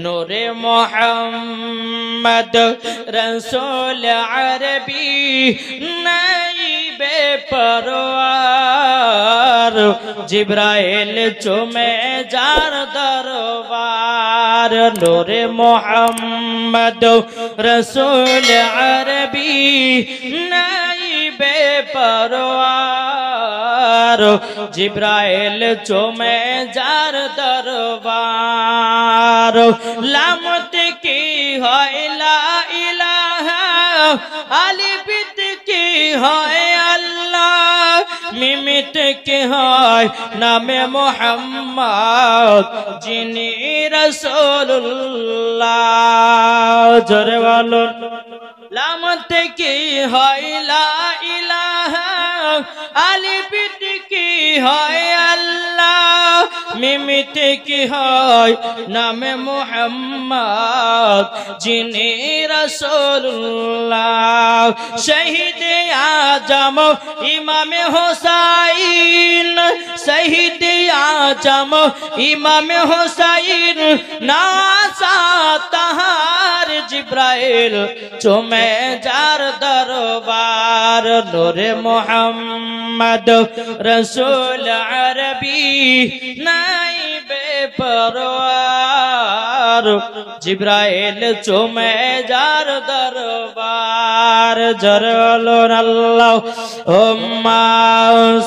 নূরে মোহাম্মদ রসূল আরবি নাইবে পরওয়ার জিবরাইল চুমে যার দরবার নূরে মোহাম্মদ রসূল আরবি নাইবে পরওয়ার জিবরাইল চুমে যার দরবার লামত কি হয় লা ইলাহা আলিফ কি হয় আল্লাহ মিমিত কি হয় নামে মুহাম্মদ যিনি রাসূলুল্লাহ জোরে বলুন লামত কি হয় লা ইলাহা আলিফ কি হয় আল্লাহ মিমিত কি হয় নামে মুহাম্মদ যিনি রাসূলুল্লাহ শহীদ আজম ইমামে হোসাইন শহীদ আজম ইমামে হোসাইন নাসা তাহার জিবরাইল চুমে যার দরবার নূরে মোহাম্মদ রসূল আরবি নাইবে পরওয়ার জিবরাইল চুমে যার দরবার জরলুন আল্লাহুম্মা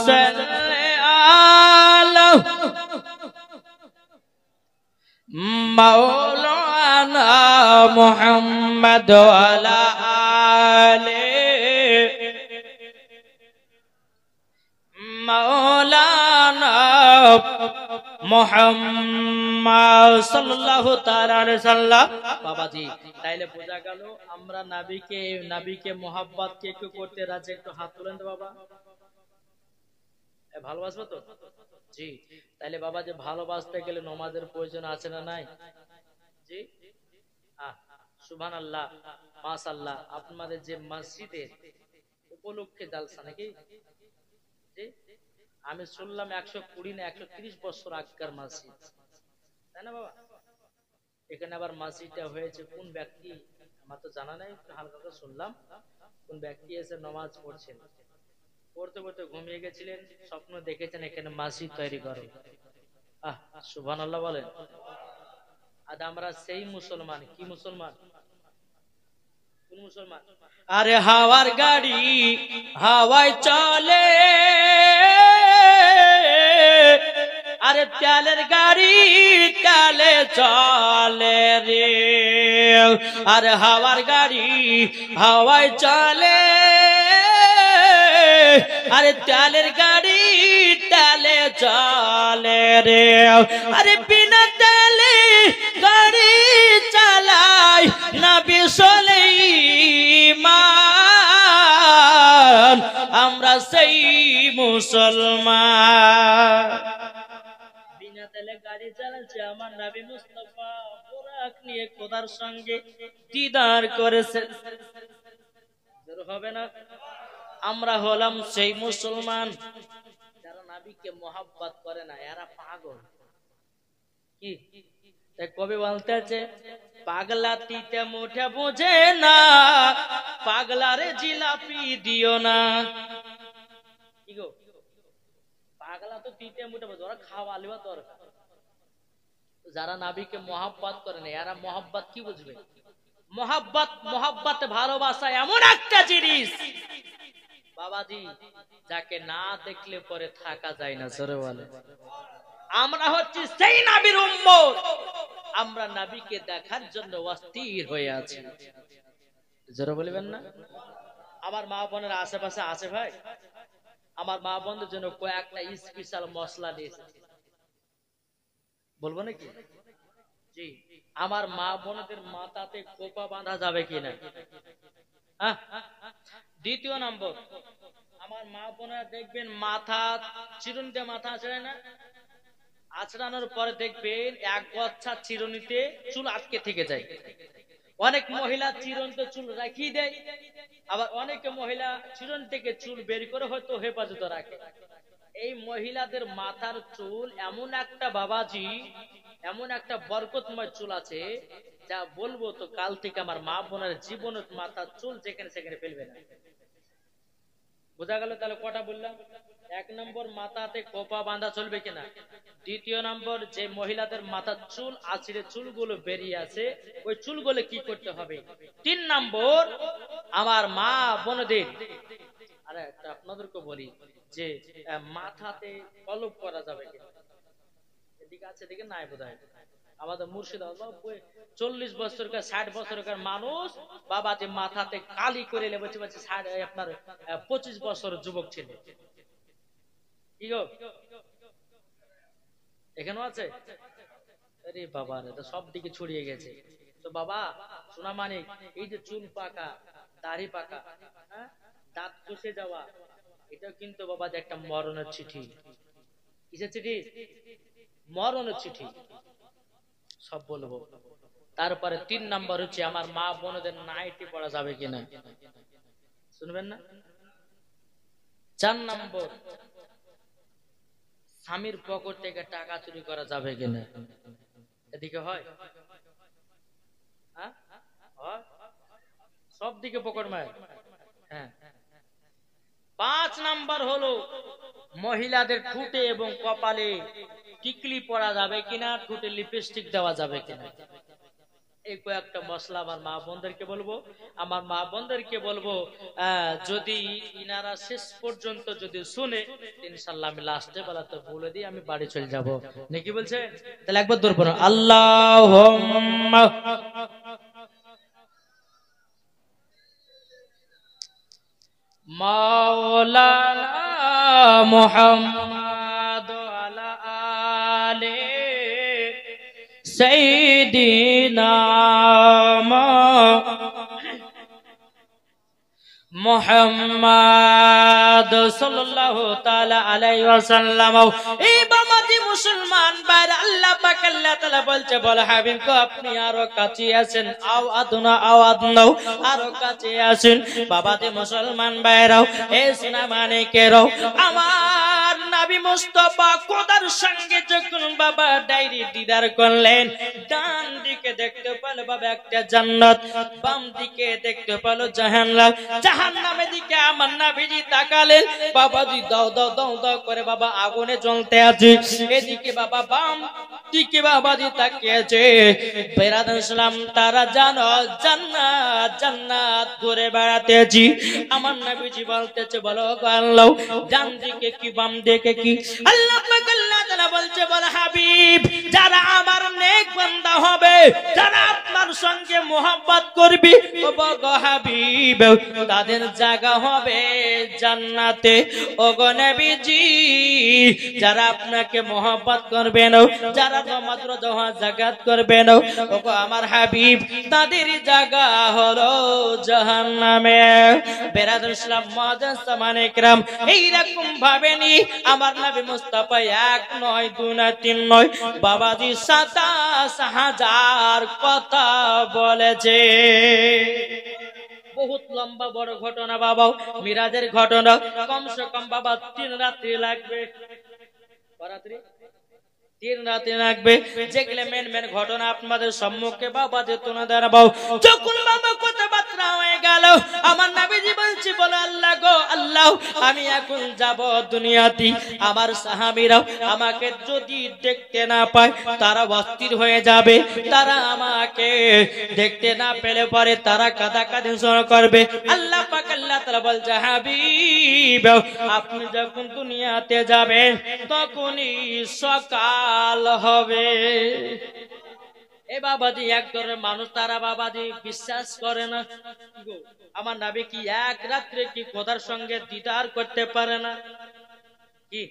সাল্লি আলা মাওলানা মুহাম্মদ ওয়ালা আলি মাওলানা মুহাম্মদ সাল্লাল্লাহু তাআলা আলাইহি সাল্লাম বাবাজি তাইলে বোঝা গেল আমরা নবীকে মোহাব্বত কে কে করতে রাজি একটু হাত তুলেন তো বাবা ভালোবাসবো তো জি তাইলে বাবা যে ভালোবাসতে গেলে নামাজের প্রয়োজন আছে না নাই জি সুবহানাল্লাহ মাশাআল্লাহ আপনাদের যে মসজিদের উপলক্ষে জালসা নাকি জি আমি শুনলাম 120 না 130 বছর আগের মসজিদ তাই না বাবা এখানে আবার মসজিদটা হয়েছে কোন ব্যক্তি আমার তো জানা নাই হালকা করে শুনলাম কোন ব্যক্তি এসে নামাজ পড়ছেন পড়তে পড়তে ঘুমিয়ে গেছিলেন স্বপ্ন দেখেছেন এখানে মসজিদ তৈরি করে সুবহানাল্লাহ বলেন আজ আমরা সেই মুসলমান কি মুসলমান কোন মুসলমান আরে হাওয়ার গাড়ি হাওয়ায় চলে আরে তেলের গাড়ি তেলে চলে রে আরে হাওয়ার গাড়ি হাওয়ায় চলে আরে তেলের গাড়ি তেলে চলে রে আরে বিনা তেলে গাড়ি চালায় নবী সুলাইমান আমরা সেই মুসলমান বিনা তেলে গাড়ি চালাচ্ছে আমার নবী মুস্তাফা বুরাক নিয়ে খোদার সঙ্গে দিদার করেছে হবে না আমরা হলাম সেই মুসলমান যারা নবীকে মোহাব্বত করে না এরা পাগল কি তাই কবি বলতে আছে পাগলা তিতে মুঠে বোঝে না পাগলারে জিলাপি দিও না কি গো পাগলা তো তিতে মুঠে বোঝে ওরা খাওয়া লিবা দরকার যারা নবীকে মোহাব্বত করে না এরা মোহাব্বত কি বুঝবে মোহাব্বত ভালোবাসা এমন একটা জিনিস বাবাজি যাকে না দেখলে পরে থাকা যায় না জোরে বলে আমরা হচ্ছি সেই নবীর উম্মত আমরা নবীকে দেখার জন্য অস্থির হয়ে আছি জোরে বলবেন না আমার মা বোনের আশেপাশে আছে ভাই আমার মা বোনদের জন্য কয়েকটা স্পেশাল মশলা নিয়ে এসেছি বলবো নাকি জি আমার মা বোনদের মাথাতে কোপা বাঁধা যাবে কিনা দ্বিতীয় নম্বর আমার মা বোনেরা দেখবেন মাথা চিরুনিতে মাথা আছড়ায় না আছড়ানোর পরে দেখবেন এক গচ্ছা চিরুনিতে চুল আটকে থেকে যায় অনেক মহিলা চিরুনিতে চুল রাখিয়ে দেয় আবার অনেকে মহিলা চিরুনি থেকে চুল বের করে হয়তো হেফাজতে রাখে এই মহিলাদের মাথার চুল এমন একটা বাবাজি এমন একটা বরকতময় চুল আছে যা বলবো তো কাল থেকে আমার মা বোনের জীবনের মাথার চুল যেখানে সেখানে ফেলবে না। বোঝা গেল তাহলে কটা বললাম? এক নম্বর, মাথাতে কোপা বাঁধা চলবে কিনা। দ্বিতীয় নম্বর, যে মহিলাদের মাথার চুল আছড়ে চুলগুলো বেরিয়ে আছে ওই চুলগুলো কি করতে হবে। তিন নম্বর, আমার মা বোনদের, আরে একটা আপনাদেরকে বলি যে মাথাতে কলপ করা যাবে কিনা। এদিকে আছে, এদিকে নাই বোধহয়। আমাদের মুর্শিদাবাদ 40 বছরকার 60 বছরকার মানুষ বাবা যে মাথাতে কালি করে বলছে বলছে আপনার 25 বছর যুবক ছিল। কি গো এখানেও আছে? আরে বাবা রে, তো সব দিকে ছড়িয়ে গেছে। তো বাবা সোনা মানিক, এই যে চুল পাকা, দাড়ি পাকা, হ্যাঁ, দাঁত খসে যাওয়া, এটা কিন্তু বাবা যে একটা মরণের চিঠি। কিসের চিঠি? মরণের চিঠি। সব বলবো। তারপরে 3 নম্বর হচ্ছে আমার মা বোনদের নাইটি পড়া যাবে কিনা, শুনবেন না। 4 নম্বর, স্বামীর পকেট থেকে টাকা চুরি করা যাবে কিনা। এদিকে হয়? সব দিকে পকেট মার। হ্যাঁ। 5 নাম্বার হলো মহিলাদের ঠোঁটে এবং কপালে টিকলি পরা যাবে কিনা, ঠোঁটে লিপস্টিক দেওয়া যাবে কিনা। এই কয়েকটা মশলা আমার মা বোনদেরকে বলবো। আমার মা বোনদেরকে বলবো যদি ইনারা শেষ পর্যন্ত যদি শুনে, ইনশাআল্লাহ আমি লাস্টে বেলাতে বলে দিই, আমি বাড়ি চলে যাব। নাকি বলছে? তাহলে একবার দূর পড়ো, আল্লাহুম্মা মাওলানা মুহাম্মদ আলা আলে সাইয়্যিদিনা মুহাম্মদ সাল্লাল্লাহু তাআলা আলাইহি ওয়াসাল্লাম। এই বামাজি মুসলমান ভাইরা, আল্লাহ পাক আল্লাহ তাআলা বলছে, বল হাবিব কো আপনি আরো কাছে আছেন, আওয়াজ নাও, আরো কাছে আছেন। বাবাজি মুসলমান ভাইরাও, এই সোনা মানিকেরাও, আমার নবী মুস্তাফা খোদার সঙ্গে যখন বাবা ডাইরি দিদার করলেন, ডান দিকে দেখতে পেল বাবা একটা জান্নাত, বাম দিকে দেখতে পেল জাহান্নাম। জাহান্নামের দিকে আমার নবীজি তাকালেন, বাবাজি দাও দাও দাও দাও করে বাবা আগুনে জ্বলতে আছে। এদিকে বাবা বাম দিকে বাবাজি তাকিয়েছে। বেরাদুল ইসলাম, তারা জানো জান্নাত জান্নাত ঘুরে বেড়াতেছি। আমার নবীজি বলতেছে, বলো আল্লাহ ডান দিকে কি বাম দিকে কি। আল্লাহ পাক আল্লাহ তাআলা বলছে, বল হাবিব যারা আমার নেক বান্দা হবে, যারা আপনার সঙ্গে মোহাব্বত করবে, ও গো হাবিব তাদের জায়গা হবে জান্নাতে। ও গো নবীজি যারা আপনাকে মোহাব্বত করবেন, যারা নামাজ রোজা যাকাত করবেন, ও গো আমার হাবিব তাদের জায়গা হলো জাহান্নামে। বেরাদুল ইসলাম মুআজ্জাজ সামানে کرام, এই রকম ভাবে নি আমার নবী মুস্তাফা 1 নয় 2 নয় 3 নয় বাবাজি 27,000 কথা বলেছে। বহুত লম্বা বড় ঘটনা বাবা, মিরাজের ঘটনা। কমসে কম বাবা 3 রাত্রি লাগবে। রাত্রি 3 রাতে লাগবে। যেগুলো মেন মেন ঘটনা আপনাদের সম্মুখে বাবা যে তোনা দাঁড়াবো। যখন বাবা কথাবার্তা হয়ে গেল, আমার নবীজি বলছি, বলে আল্লাহ গো আল্লাহ, আমি এখন যাব দুনিয়াতে। আমার সাহাবীরা আমাকে যদি দেখতে না পায় তারা অস্থির হয়ে যাবে, তারা আমাকে দেখতে না পেলে পরে তারা কাঁদাকাটি শুরু করবে। আল্লাহ পাক আল্লাহ তাআলা বলছে, হাবিব আপনি যখন দুনিয়াতে যাবেন তখনই সকাল হবে। এ বাবাজি এক ধরনের মানুষ, তারা বাবাজি বিশ্বাস করে না। আমার নবী কি 1 রাত্রে কি খোদার সঙ্গে দিদার করতে পারে না? কি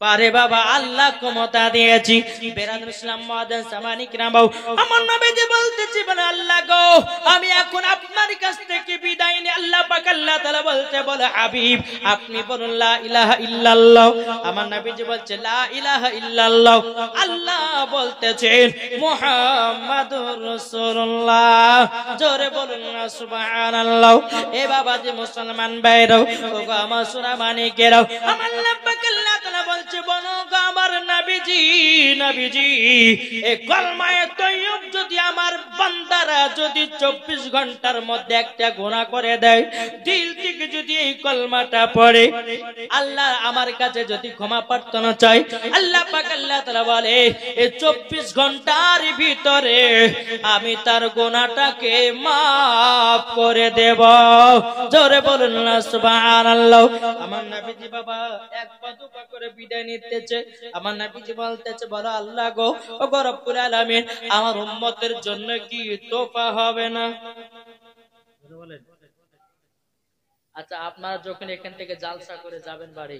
পারে বাবা, আল্লাহ ক্ষমতা দিয়েছি। বেরাদুল ইসলাম মুআজ্জাজ সামানি کرام, আমার নবীজি বলতেছি, বলে আল্লাহ গো আমি এখন আপনার কাছ থেকে বিদায় নিই। আল্লাহ পাক আল্লাহ তাআলা বলতে, বলে হাবিব আপনি বলুন লা ইলাহা ইল্লাল্লাহ। আমার নবীজি বলছে লা ইলাহা ইল্লাল্লাহ। আল্লাহ বলতেছেন মুহাম্মাদুর রাসূলুল্লাহ। জোরে বলুন না সুবহানাল্লাহ। এ বাবাজি মুসলমান ভাইরাও, ও গো আমার সোনা মানিকেরাও, আমার আল্লাহ পাক আল্লাহ তাআলা বলছে, বলো গো আমার নবীজি নবীজি নবীজি এই কলমায়ে তৈয়ব যদি আমার বান্দারা যদি 24 ঘন্টার মধ্যে একটা গুনাহ করে দেয়, দিল থেকে যদি এই কলমাটা পড়ে, আল্লাহ আমার কাছে যদি ক্ষমা প্রার্থনা চায়, আল্লাহ পাক আল্লাহ তাআলা বলে এই 24 ঘন্টার ভিতরে আমি তার গুনাহটাকে মাফ করে দেব। জোরে বলুন না সুবহানাল্লাহ। আমার নবীজি বাবা এক পা দুপা করে বিদায় নিতেছে। আমার নবীজি বলতেছে, বলো আল্লাহ গো, ও গো রব্বুল আলামিন, আমার উম্মতের জন্য কি তোফা হবে না? বলেন। আচ্ছা, আপনারা যখন এখান থেকে জালসা করে যাবেন বাড়ি,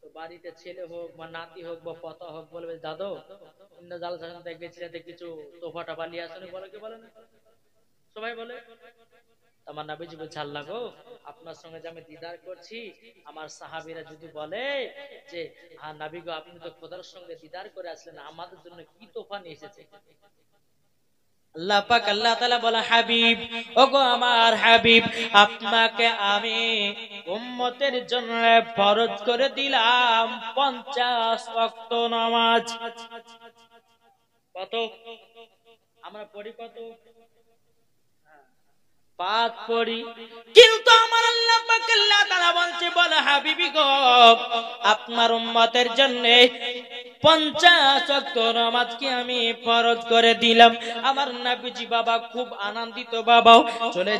তো বাড়িতে ছেলে হোক বা নাতি হোক বা পতা হোক, বলবে দাদু জালসা গেছিলেন, কিছু তোফাটা বানিয়ে আসেন, বলে কি বলেন? সবাই বলে। আমার নবীজি বলছে, আল্লাহ গো, আপনার সঙ্গে যে আমি দিদার করছি, আমার সাহাবীরা যদি বলে যে হ্যাঁ নবী গো, আপনি তো খোদার সঙ্গে দিদার করে আসলেন, আমাদের জন্য কি তোফা নিয়ে এসেছে? আল্লাহ পাক আল্লাহ তাআলা বলে, হাবিব, ওগো আমার হাবিব, আপনাকে আমি উম্মতের জন্য ফরজ করে দিলাম 50 ওয়াক্ত নামাজ। কত আমরা পড়ি? কত? 5 পড়ি। কিন্তু আমার আল্লাহ পাক আল্লাহ তাআলা বলছে, বলে হাবিবি গো, আপনার উম্মতের জন্য 50 ওয়াক্ত নামাজকে আমি ফরজ করে দিলাম। আমার নবীজি বাবা খুব আনন্দিত। বাবা চলে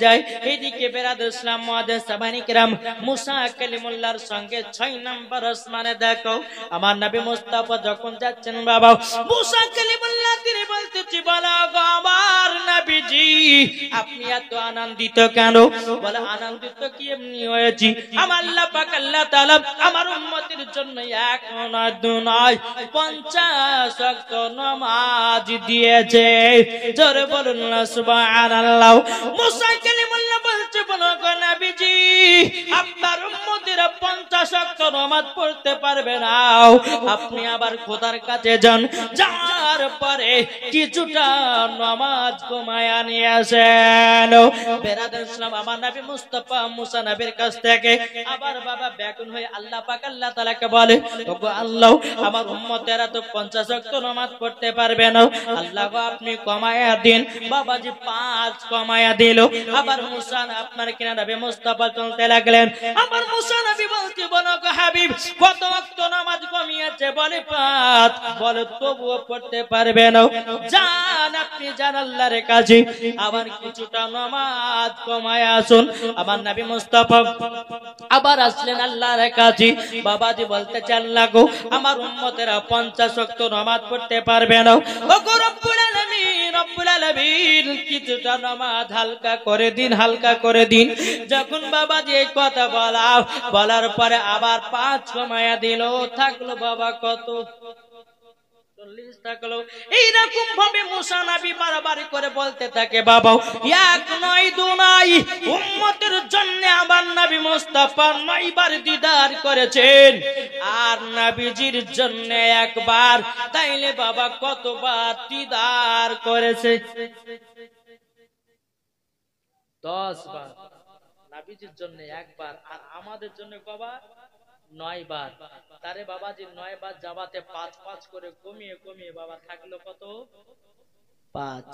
যায় এইদিকে বেরাদুল ইসলাম মুআদ্দিস সাহাবায়ে কিরাম মুসা কালিমুল্লাহর সঙ্গে 6 নম্বর আসমানে দেখো, আমার নবী মুস্তাফা যখন যাচ্ছেন, বাবা মুসা কালিমুল্লাহ তিনি বলতেছি, বলো গো আমার নবীজি, আপনি এত আনন্দিত কেন? বলে আনন্দিত কি এমনি হয়েছি, আমার আল্লাহ পাক আল্লাহ তাআলা আমার উম্মতের জন্য এক নয় দুই নয় 50 ওয়াক্ত নামাজ দিয়েছে। জোরে বলুন না সুবহানাল্লাহ। মুসা কালিমুল্লাহ বলছে, বলো গো নবীজি, আপনার উম্মতেরা 50 ওয়াক্ত নামাজ পড়তে পারবে না, আপনি আবার খোদার কাছে যান, যাওয়ার পরে কিছুটা নামাজ কমায়া নিয়ে আসেন। বেরাদুল ইসলাম আমার নবী মুস্তাফা মুসা নবীর কাছ থেকে আবার বাবা ব্যাকুল হয়ে আল্লাহ পাক আল্লাহ তাআলাকে বলে, ওগো আল্লাহ, আমার উম্মতেরা তো 50 ওয়াক্ত নামাজ পড়তে পারবে না, আল্লাহ গো আপনি কমায়া দিন। বাবাজি 5 কমায়া দিল। আবার মুসা আপনার কিনা নবী মুস্তাফা চলতে লাগলেন। আমার মুসা নবী বলতে, বলো গো হাবিব, কত ওয়াক্ত নামাজ কমিয়েছে? বলে 5। বলে তবুও পড়তে পারবে না, যান আপনি যান আল্লাহর কাছে, আবার কিছুটা নামাজ কমায় আসুন। আমার নবী মুস্তাফা আবার আসলেন আল্লাহর কাছে। বাবাজি বলতে চান, লাগো আমার উম্মতেরা 50 ওয়াক্ত নামাজ পড়তে পারবে না, ওগো রব্বুল আলামিন কিছুটা নামাজ হালকা করে দিন, হালকা করে দিন। যখন বাবাজি এই কথা বলার পরে আবার 5 কমায়া দিল। থাকলো বাবা কত? 40 থাকলো। এইরকম ভাবে মুসা নবী বারবার করে বলতে থাকে, বাবা এক নয় দু নয়, উম্মতের জন্য আমার নবী মুস্তাফা 9 বার দিদার করেছেন, আর নবীজির জন্য একবার, তাইলে বাবা কতবার দিদার করেছে? 10 বার। নবীজির জন্য একবার, আর আমাদের জন্য কবার? 9 বার। তারে বাবাজি 9 বার যাবাতে 5 করে কমিয়ে কমিয়ে বাবা থাকলো কত? 5।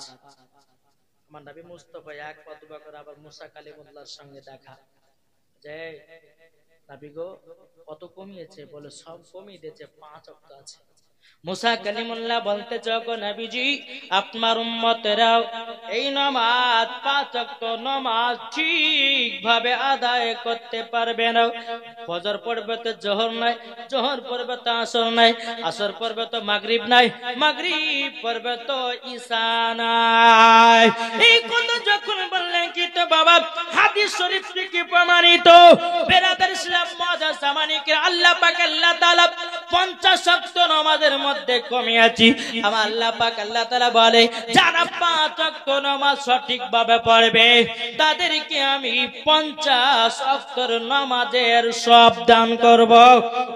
আমার নবী মুস্তাফা এক পা দুপা করে আবার মুসা কালিমুল্লাহর সঙ্গে দেখা, যে নবী গো কত কমিয়েছে? বলে সব কমিয়ে দিয়েছে, 5 ওয়াক্ত আছে। মুসা কালিমুল্লাহ বলতে চাও, নবীজি আপনার উম্মতেরা এই নামাজ 5 ওয়াক্ত নামাজ ঠিকভাবে আদায় করতে পারবে না। ফজর পড়বে তো জোহর নাই, জোহর পড়বে তো আসর নাই, আসর পড়বে তো মাগরিব নাই, মাগরিব পড়বে তো ঈশা নাই। এই কথা যখন বললেন, কি তো বাবা হাদিস শরীফ থেকে প্রমাণিত, বেরাদার ইসলাম মুআদ্দিস সাহাবায়ে কিরাম আল্লাহ পাক আল্লাহ তাআলা 50 ওয়াক্ত নামাজের মধ্যে কমিয়েছি। আমার আল্লাহ পাক আল্লাহ তাআলা বলে, যারা 5 ওয়াক্ত নামাজ সঠিকভাবে পড়বে তাদেরকে আমি 50 ওয়াক্তের নামাজের সব দান করব।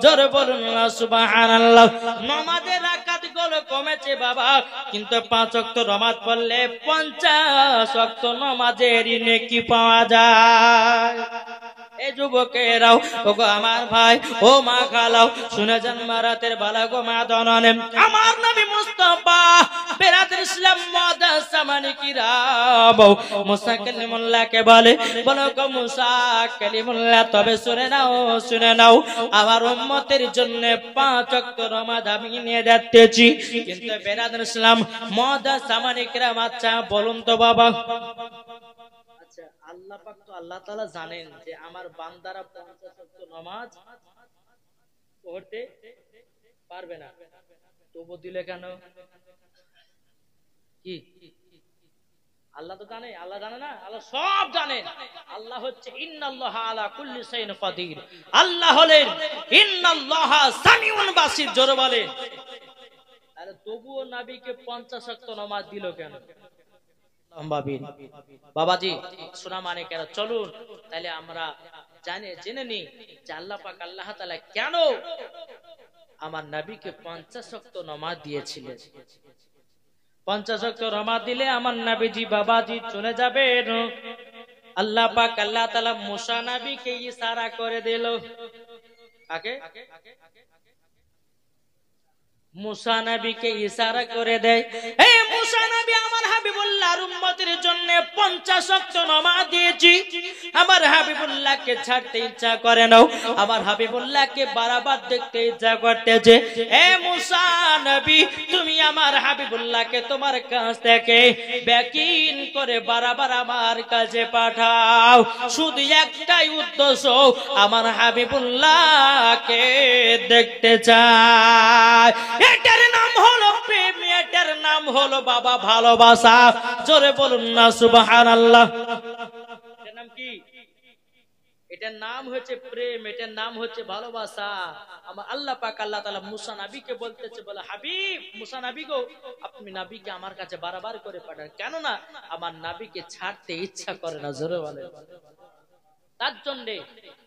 জোরে বলুন না সুবহানাল্লাহ। নামাজের রাকাত গুলো কমেছে বাবা, কিন্তু 5 ওয়াক্ত নামাজ পড়লে 50 ওয়াক্ত নামাজের নেকি পাওয়া যায়। এই যুবকেরাও ওগো আমার ভাই ও মা খালাও শুনে যান মারাতের বালা গো মা দননে আমার নবী মুস্তাফা বেরাদুল ইসলাম মাদ্রাসা মানে কি রাব মুসা কালিমুল্লাহকে বলে বলো গো মুসা কালিমুল্লাহ তবে শুনে নাও আমার উম্মতের জন্য 5 ওয়াক্ত নামাজ আমি নিয়ে যাচ্ছি কিন্তু বেরাদুল ইসলাম মাদ্রাসা মানে কি রাব আচ্ছা বলুন তো বাবা আচ্ছা আল্লাহ পাক তো আল্লাহ তাআলা জানেন যে আমার বান্দারা 50 ওয়াক্ত নামাজ পড়তে পারবে না তবু দিলে কেন কি আল্লাহ তো জানে আল্লাহ জানে না আল্লাহ সব জানে আল্লাহ হচ্ছে ইন্নাল্লাহা আলা কুল্লি শাইইন কাদির আল্লাহ হলেন ইন্নাল্লাহা সামিউন বাসির জোরে বলেন আরে তবুও নবীকে 50 ওয়াক্ত নামাজ দিল কেন বাবাজি শোনা মানে কেন চলুন তাহলে আমরা জেনে নি যে আল্লাহ পাক আল্লাহ তাআলা কেন আমার নবীকে 50 ওয়াক্ত নামাজ দিয়েছিলেন 50 ওয়াক্ত নামাজ দিলে আমার নবীজি বাবাজি চলে যাবেন আল্লাহ পাক আল্লাহ তাআলা মুসা নবীকে ইশারা করে দিল কাকে মুসা নবীকে ইশারা করে দেয় হে মুসা নবী আমার হাবিবুল্লাহর উম্মতের জন্য 50 ওয়াক্ত নামাজ দিয়েছি আমার হাবিবুল্লাহকে ছাড়তে ইচ্ছা করে নাও আমার হাবিবুল্লাহকে বারবার দেখতে ইচ্ছা করতেছে হে মুসা নবী তুমি আমার হাবিবুল্লাহকে তোমার কাছ থেকে ব্যাকিন করে বারবার আমার কাছে পাঠাও শুধু একটাই উদ্দেশ্য আমার হাবিবুল্লাহকে দেখতে চাই এটার নাম হলো প্রেম এটার নাম হলো বাবা ভালোবাসা জোরে বলুন না সুবহানাল্লাহ এটার নাম কি এটার নাম হচ্ছে প্রেম এটার নাম হচ্ছে ভালোবাসা আমার আল্লাহ পাক আল্লাহ তাআলা মুসা নবীকে বলতেছে বলে হাবিব মুসা নবী গো আপনি নবীকে আমার কাছে বারবার করে পাঠান কেন না আমার নবীকে ছাড়তে ইচ্ছা করে না জোরে বলেন তার জন্য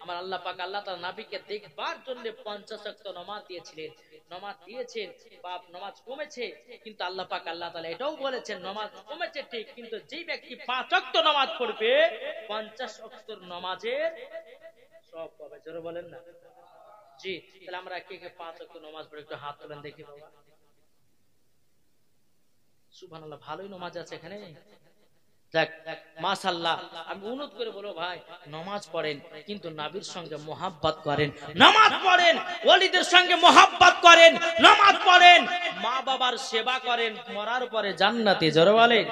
আমার আল্লাহ পাক আল্লাহ তাআলা নবীকে দেখবার জন্য 50 ওয়াক্ত নামাজ দিয়েছিলেন নামাজ দিয়েছেন বাপ নামাজ কমেছে কিন্তু আল্লাহ পাক আল্লাহ তাআলা এটাও বলেছেন নামাজ কমেছে ঠিক কিন্তু যেই ব্যক্তি 5 ওয়াক্ত নামাজ পড়বে 50 ওয়াক্তের নামাজের সব পাবে জোরে বলেন না জি তাহলে আমরা কে কে 5 ওয়াক্ত নামাজ পড়ে একটু হাত তুলেন দেখি বাবা সুবহানাল্লাহ ভালোই নামাজ আছে এখানে মাশাআল্লাহ আমি অনুরোধ করে বলবো ভাই নামাজ পড়েন কিন্তু নবীর সঙ্গে মোহাব্বত করেন নামাজ পড়েন ওলিদের সঙ্গে মোহাব্বত করেন নামাজ পড়েন মা বাবার সেবা করেন মরার পরে জান্নাতে জোরে বলেন